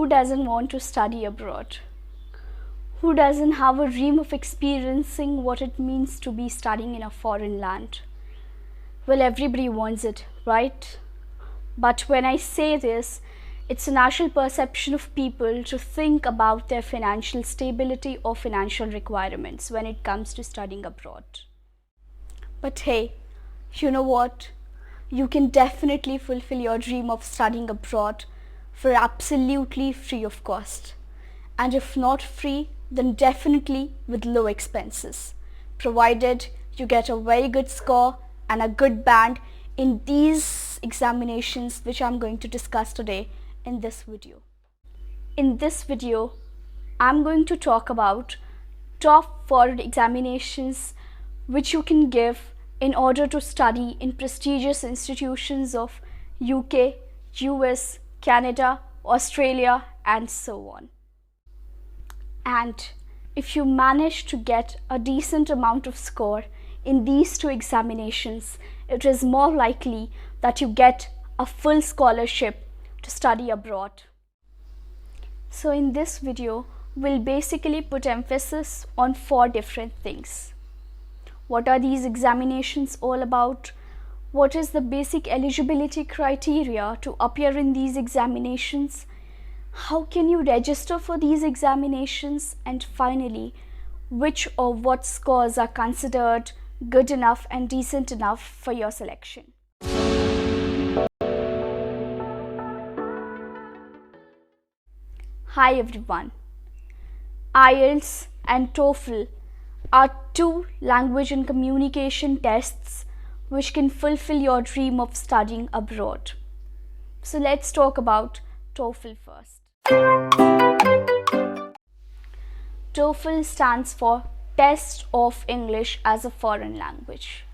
Who doesn't want to study abroad? Who doesn't have a dream of experiencing what it means to be studying in a foreign land? Well, everybody wants it, right? But when I say this, it's a natural perception of people to think about their financial stability or financial requirements when it comes to studying abroad. But hey, you know what? You can definitely fulfill your dream of studying abroad for absolutely free of cost. And if not free, then definitely with low expenses, provided you get a very good score and a good band in these examinations which I'm going to discuss today in this video. In this video, I'm going to talk about top foreign examinations which you can give in order to study in prestigious institutions of UK, US, Canada, Australia, and so on. And if you manage to get a decent amount of score in these two examinations, it is more likely that you get a full scholarship to study abroad. So in this video, we'll basically put emphasis on 4 different things. What are these examinations all about? What is the basic eligibility criteria to appear in these examinations? How can you register for these examinations? And finally, which or what scores are considered good enough and decent enough for your selection? Hi everyone. IELTS and TOEFL are 2 language and communication tests which can fulfill your dream of studying abroad. So let's talk about TOEFL first. TOEFL stands for Test of English as a Foreign Language.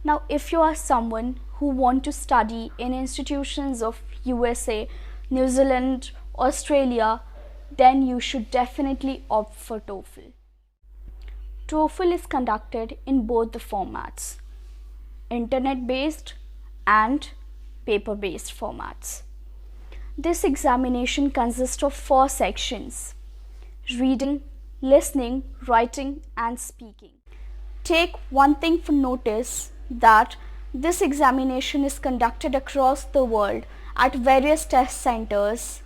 Now, if you are someone who want to study in institutions of USA, New Zealand, Australia, then you should definitely opt for TOEFL. TOEFL is conducted in both the formats, internet-based and paper-based formats. This examination consists of 4 sections: reading, listening, writing, and speaking. Take one thing for notice, that this examination is conducted across the world at various test centers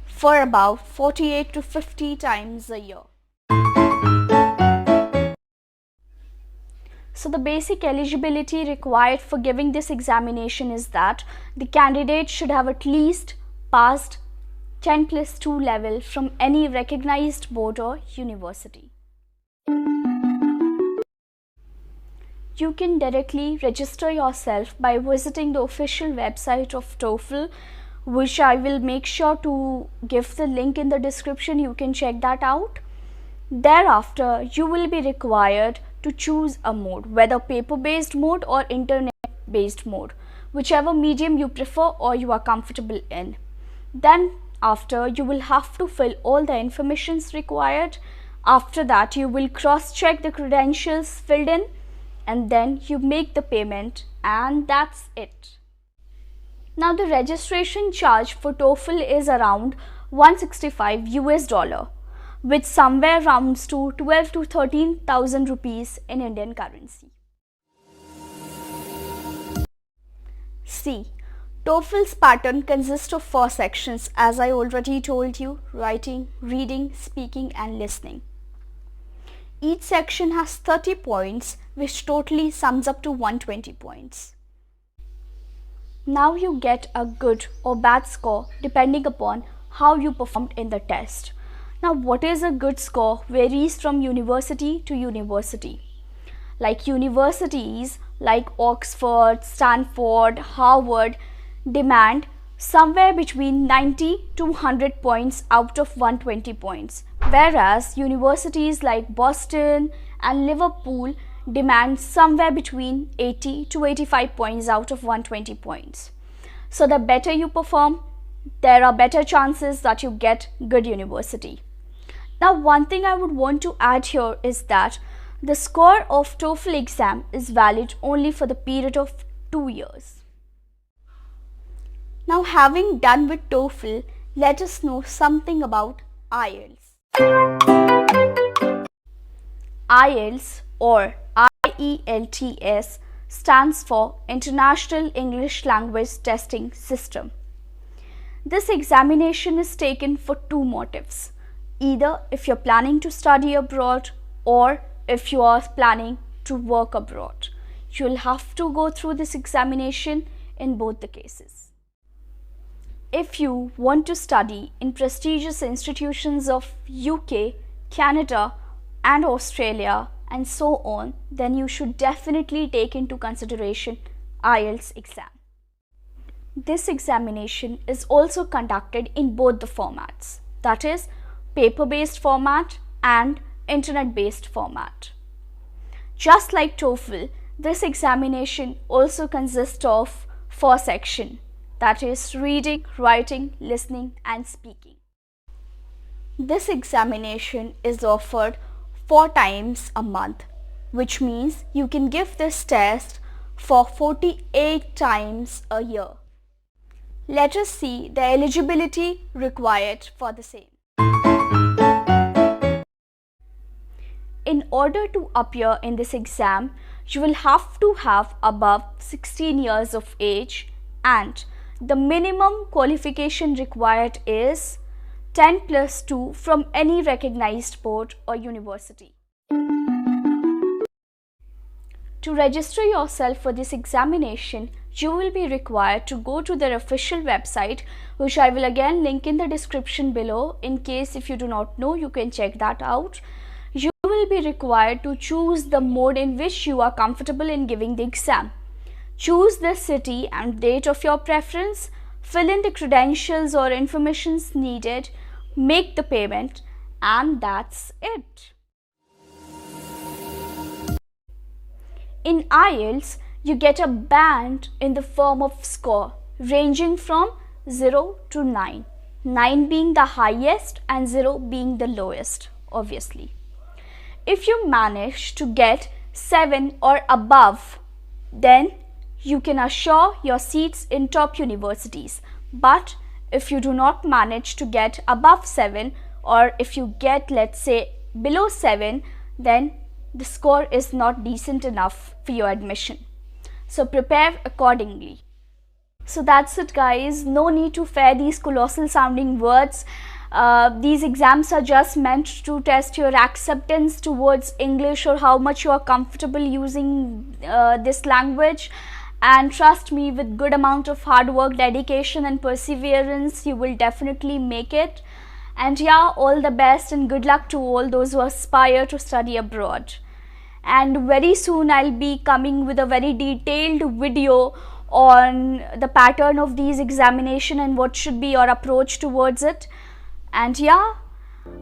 for about 48 to 50 times a year. So the basic eligibility required for giving this examination is that the candidate should have at least passed 10+2 level from any recognized board or university. You can directly register yourself by visiting the official website of TOEFL, which I will make sure to give the link in the description. You can check that out. Thereafter, you will be required to choose a mode, whether paper-based mode or internet-based mode, whichever medium you prefer or you are comfortable in. Then after, you will have to fill all the informations required. After that, you will cross-check the credentials filled in, and then you make the payment, and that's it. Now the registration charge for TOEFL is around $165 US, which somewhere rounds to 12 to 13,000 rupees in Indian currency. C. TOEFL's pattern consists of 4 sections, as I already told you: writing, reading, speaking, and listening. Each section has 30 points, which totally sums up to 120 points. Now you get a good or bad score depending upon how you performed in the test. Now, what is a good score varies from university to university. Like universities like Oxford, Stanford, Harvard demand somewhere between 90 to 100 points out of 120 points, whereas universities like Boston and Liverpool demand somewhere between 80 to 85 points out of 120 points. So the better you perform, there are better chances that you get good university. Now, one thing I would want to add here is that the score of TOEFL exam is valid only for the period of 2 years. Now, having done with TOEFL, let us know something about IELTS. IELTS or IELTS stands for International English Language Testing System. This examination is taken for two motives: either if you're planning to study abroad or if you are planning to work abroad. You'll have to go through this examination in both the cases. If you want to study in prestigious institutions of UK, Canada and Australia and so on, then you should definitely take into consideration IELTS exam. This examination is also conducted in both the formats, that is, paper-based format and internet-based format. Just like TOEFL, this examination also consists of 4 sections, that is, reading, writing, listening and speaking. This examination is offered 4 times a month, which means you can give this test for 48 times a year. Let us see the eligibility required for the same. In order to appear in this exam, you will have to have above 16 years of age, and the minimum qualification required is 10+2 from any recognized board or university. To register yourself for this examination, you will be required to go to their official website, which I will again link in the description below. In case if you do not know, you can check that out. You will be required to choose the mode in which you are comfortable in giving the exam. Choose the city and date of your preference, fill in the credentials or information needed, make the payment, and that's it. In IELTS, you get a band in the form of score ranging from 0 to 9, 9 being the highest and 0 being the lowest, obviously. If you manage to get 7 or above, then you can assure your seats in top universities. But if you do not manage to get above 7, or if you get, let's say, below 7, then the score is not decent enough for your admission. So prepare accordingly. So that's it, guys. No need to fear these colossal sounding words. These exams are just meant to test your acceptance towards English or how much you are comfortable using this language. And trust me, with good amount of hard work, dedication and perseverance, you will definitely make it. And yeah, all the best and good luck to all those who aspire to study abroad. And very soon I'll be coming with a very detailed video on the pattern of these examination and what should be your approach towards it. And yeah,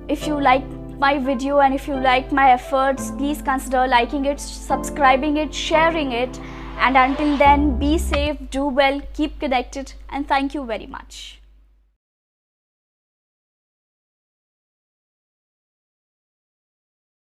if you like my video and if you like my efforts, please consider liking it, subscribing it, sharing it. And until then, be safe, do well, keep connected, and thank you very much.